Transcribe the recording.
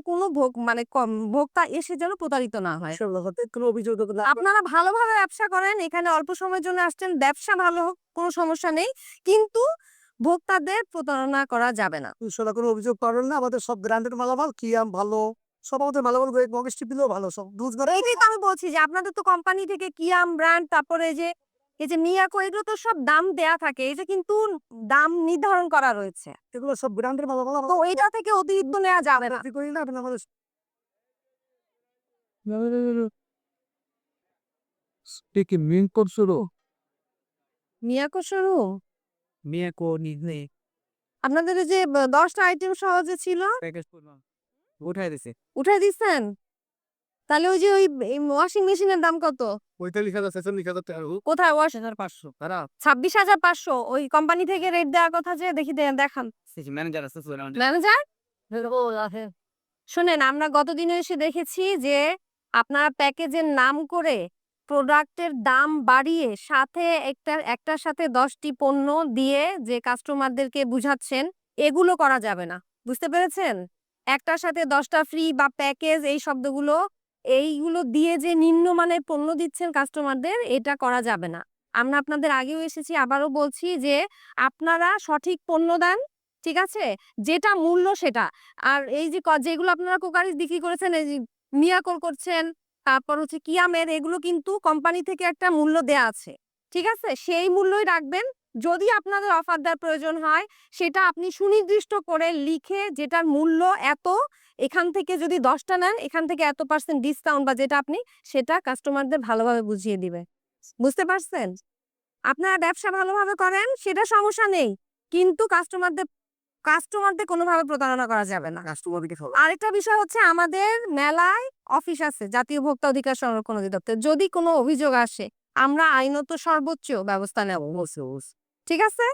কোনো মানে ভোক্তা এসে যেন প্রতারিত না হয়। কোনো অভিযোগ আপনারা ভালোভাবে ব্যবসা করেন, এখানে অল্প সময়ের জন্য আসছেন, ব্যবসা ভালো হোক, কোনো সমস্যা নেই, কিন্তু ভোক্তাদের প্রতারণা করা যাবে না। কোনো অভিযোগ পাবেন না। আমাদের সব ব্র্যান্ডের মালামাল, কিয়াম ভালো, সব আমাদের মালামাল মগেস্টি দিলেও ভালো, সব এইটাই তো আমি বলছি যে আপনাদের তো কোম্পানি থেকে কিয়াম ব্র্যান্ড, তারপরে এই যে মিয়াকো, এগুলো তো সব দাম দেয়া থাকে, এই যে কিন্তু দাম নির্ধারণ করা রয়েছে, এগুলো সব ব্র্যান্ডের মালামাল। তো এইটা থেকে অতিরিক্ত নেওয়া যাবে না। করি না আপনি আমাদের কি মিন করছিল মিয়াকো শোরুম, মিয়াকো নিজনে আপনাদের এই যে 10টা আইটেম সহজে ছিল, প্যাকেজ করলাম, উঠাই দিছে উঠাই দিচ্ছেন? তাহলে ওই যে ওই ওয়াশিং মেশিনের দাম কত? 45,000 46,000 টাকা। কোথায়? 500 খারাপ 26,500 ওই কোম্পানি থেকে রেট দেওয়ার কথা, যে দেখি দেখান ম্যানেজার আছে ম্যানেজার। শুনেন, আমরা গতদিনে এসে দেখেছি যে আপনারা প্যাকেজের নাম করে প্রোডাক্টের দাম বাড়িয়ে সাথে একটার সাথে 10টি পণ্য দিয়ে যে কাস্টমারদেরকে বুঝাচ্ছেন, এগুলো করা যাবে না। বুঝতে পেরেছেন? একটার সাথে 10টা ফ্রি বা প্যাকেজ, এই শব্দগুলো, এইগুলো দিয়ে যে নিম্নমানের পণ্য দিচ্ছেন কাস্টমারদের, এটা করা যাবে না। আমরা আপনাদের আগেও এসেছি, আবারও বলছি যে আপনারা সঠিক পণ্য দেন, ঠিক আছে, যেটা মূল্য সেটা। আর এই যে যেগুলো আপনারা কোকারিজ বিক্রি করেছেন, এই যে মিয়াকোর করছেন, তারপর হচ্ছে কিয়ামের, এগুলো কিন্তু কোম্পানি থেকে একটা মূল্য দেয়া আছে, ঠিক আছে, সেই মূল্যই রাখবেন। যদি আপনাদের অফার দেওয়ার প্রয়োজন হয়, সেটা আপনি সুনির্দিষ্ট করে লিখে, যেটার মূল্য এত, এখান থেকে যদি 10টা নেন, এখান থেকে এত % ডিসকাউন্ট, বা যেটা আপনি, সেটা কাস্টমারদের ভালোভাবে বুঝিয়ে দিবে। বুঝতে পারছেন? আপনারা ব্যবসা ভালোভাবে করেন, সেটা সমস্যা নেই, কিন্তু কাস্টমারদের কোনোভাবে প্রতারণা করা যাবে না। আরেকটা বিষয় হচ্ছে, আমাদের মেলায় অফিস আছে, জাতীয় ভোক্তা অধিকার সংরক্ষণ অধিদপ্তর। যদি কোনো অভিযোগ আসে, আমরা আইনত সর্বোচ্চ ব্যবস্থা নেব। ঠিক আছে?